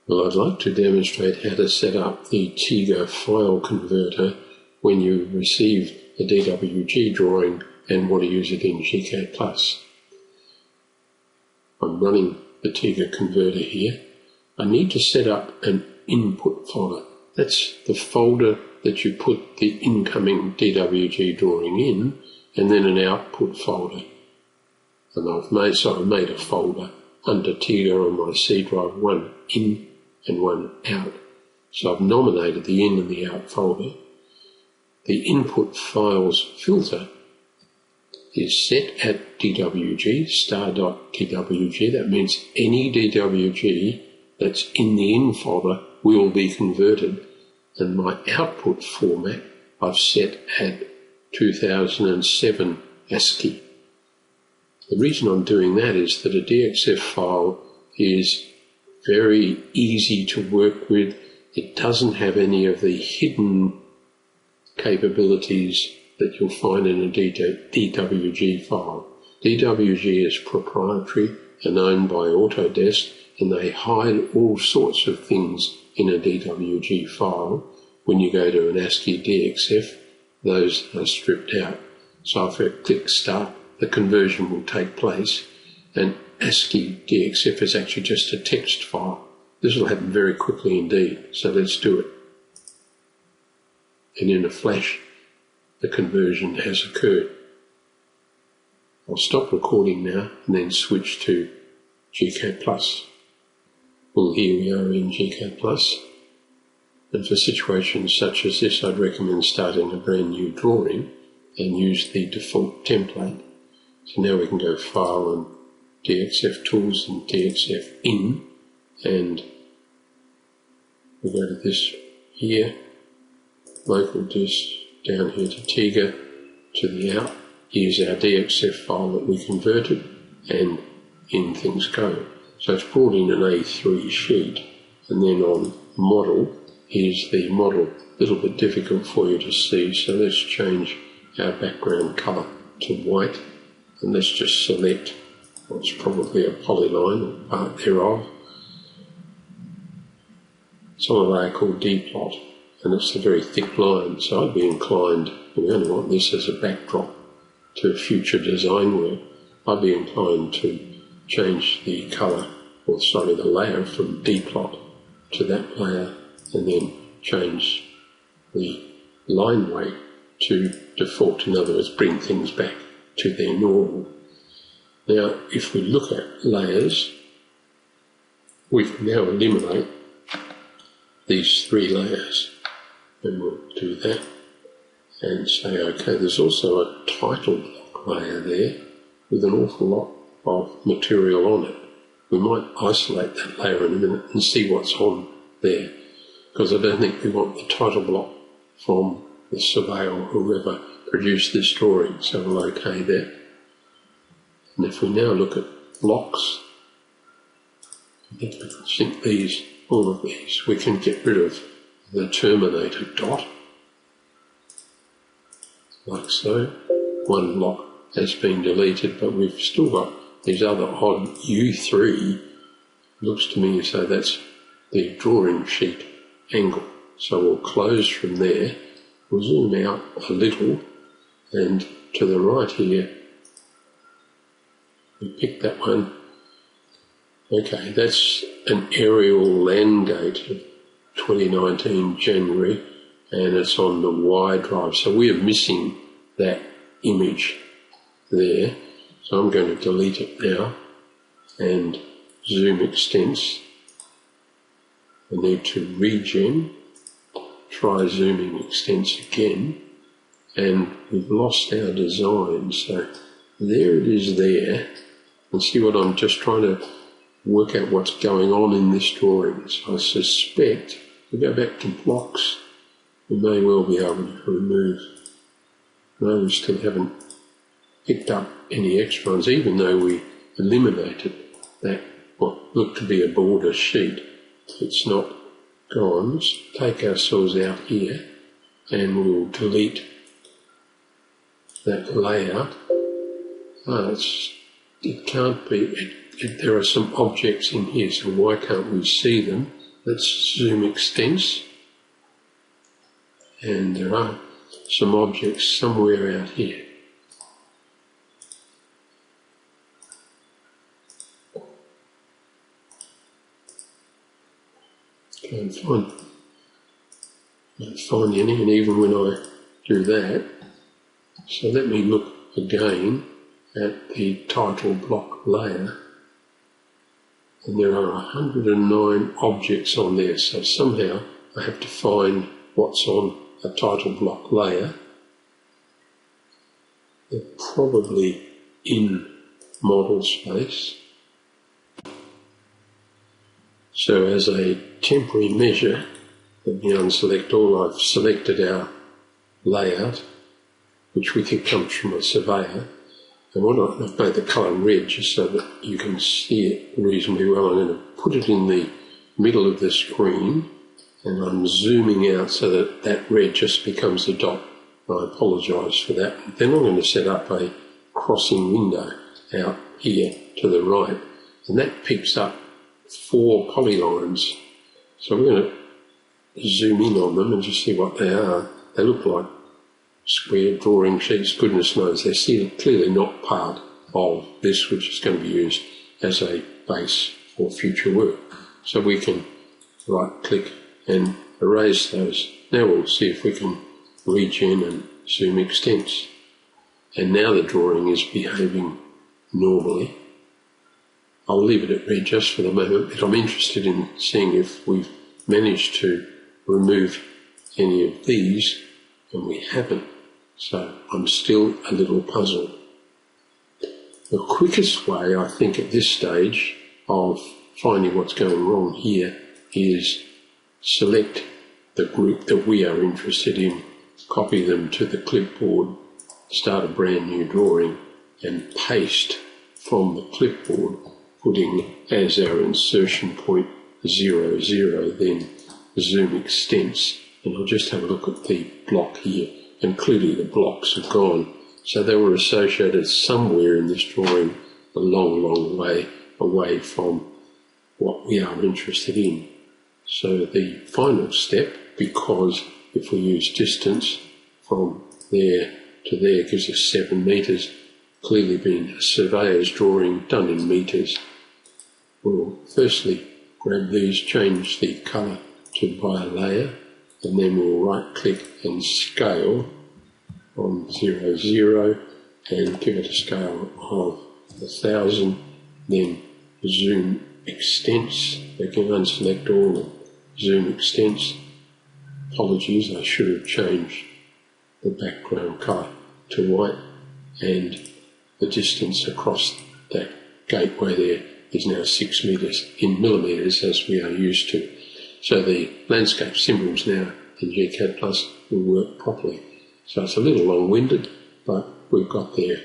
Well, I'd like to demonstrate how to set up the Teigha file converter when you receive a DWG drawing and want to use it in gCADPlus. I'm running the Teigha converter here. I need to set up an input folder. That's the folder that you put the incoming DWG drawing in, and then an output folder. And I've made a folder under Teigha on my C drive, one in and one out. So I've nominated the in and the out folder. The input files filter is set at DWG, star.dwg. That means any DWG that's in the in folder will be converted. And my output format I've set at 2007 ASCII. The reason I'm doing that is that a DXF file is very easy to work with. It doesn't have any of the hidden capabilities that you'll find in a DWG file. DWG is proprietary and owned by Autodesk, and they hide all sorts of things in a DWG file. When you go to an ASCII DXF, those are stripped out. So if I click Start, the conversion will take place, and ASCII DXF is actually just a text file. This will happen very quickly indeed, so let's do it. And in a flash, the conversion has occurred. I'll stop recording now and then switch to gCADPlus. Well, here we are in gCADPlus. And for situations such as this, I'd recommend starting a brand new drawing and use the default template. So now we can go File and DXF Tools and DXFin, and we'll go to this here, local disk, down here to Teigha, to the out. Here's our DXF file that we converted, and in things go. So it's brought in an A3 sheet, and then on Model, here's the model. A little bit difficult for you to see, so let's change our background colour to white, and let's just select what's probably a polyline or part thereof. It's on a layer called dplot, and it's a very thick line, so I'd be inclined, we only want this as a backdrop to future design work, I'd be inclined to change the colour, or sorry, the layer from dplot to that layer, and then change the line weight to default. In other words, bring things back to their normal. Now, if we look at layers, we can now eliminate these three layers, and we'll do that and say OK. There's also a title block layer there with an awful lot of material on it. We might isolate that layer in a minute and see what's on there, because I don't think we want the title block from the surveyor or whoever produced this drawing, so we'll OK that. And if we now look at blocks, I think these, all of these, we can get rid of the terminator dot, like so. One block has been deleted, but we've still got these other odd U3. Looks to me as though that's the drawing sheet angle. So we'll close from there, we'll zoom out a little, and to the right here, we pick that one. Okay, that's an aerial land gate of 2019 January, and it's on the Y drive, so we are missing that image there. So I'm going to delete it now, and zoom extents. I need to regen, try zooming extents again, and we've lost our design. So there it is there, and see what I'm just trying to work out what's going on in this drawing. So I suspect, if we go back to blocks, we may well be able to remove. No, we still haven't picked up any extra ones, even though we eliminated that, what looked to be a border sheet. It's not gone. Let's take ourselves out here, and we'll delete that layout. It can't be, there are some objects in here, so why can't we see them? let's zoom extents, and there are some objects somewhere out here. Can't find any, and even when I do that, so let me look again at the title block layer, and there are 109 objects on there, so somehow I have to find what's on a title block layer. They're probably in model space. So as a temporary measure, let me unselect all. I've selected our layout, which we think comes from a surveyor. And I've made the colour red just so that you can see it reasonably well. I'm going to put it in the middle of the screen, and I'm zooming out so that that red just becomes a dot. I apologise for that. Then I'm going to set up a crossing window out here to the right, and that picks up 4 polylines. So we're going to zoom in on them and just see what they are. They look like square drawing sheets. Goodness knows they're still clearly not part of this, which is going to be used as a base for future work. So we can right click and erase those. Now we'll see if we can regen and zoom extents. And now the drawing is behaving normally. I'll leave it at red just for the moment, but I'm interested in seeing if we've managed to remove any of these, and we haven't. So I'm still a little puzzled. The quickest way, I think, at this stage of finding what's going wrong here is select the group that we are interested in, copy them to the clipboard, start a brand new drawing, and paste from the clipboard, putting as our insertion point 0, 0, then zoom extents. And I'll just have a look at the block here, and clearly the blocks are gone. So they were associated somewhere in this drawing a long, long way away from what we are interested in. So the final step, because if we use distance from there to there gives us 7 metres, clearly being a surveyor's drawing done in metres, we'll firstly grab these, change the colour to by layer, and then we'll right click and scale on 0, 0 and give it a scale of 1000, then zoom extents. Again, unselect all and zoom extents. Apologies, I should have changed the background colour to white, and the distance across that gateway there is now 6 metres in millimetres, as we are used to. So the landscape symbols now in gCADPlus will work properly. So it's a little long-winded, but we've got there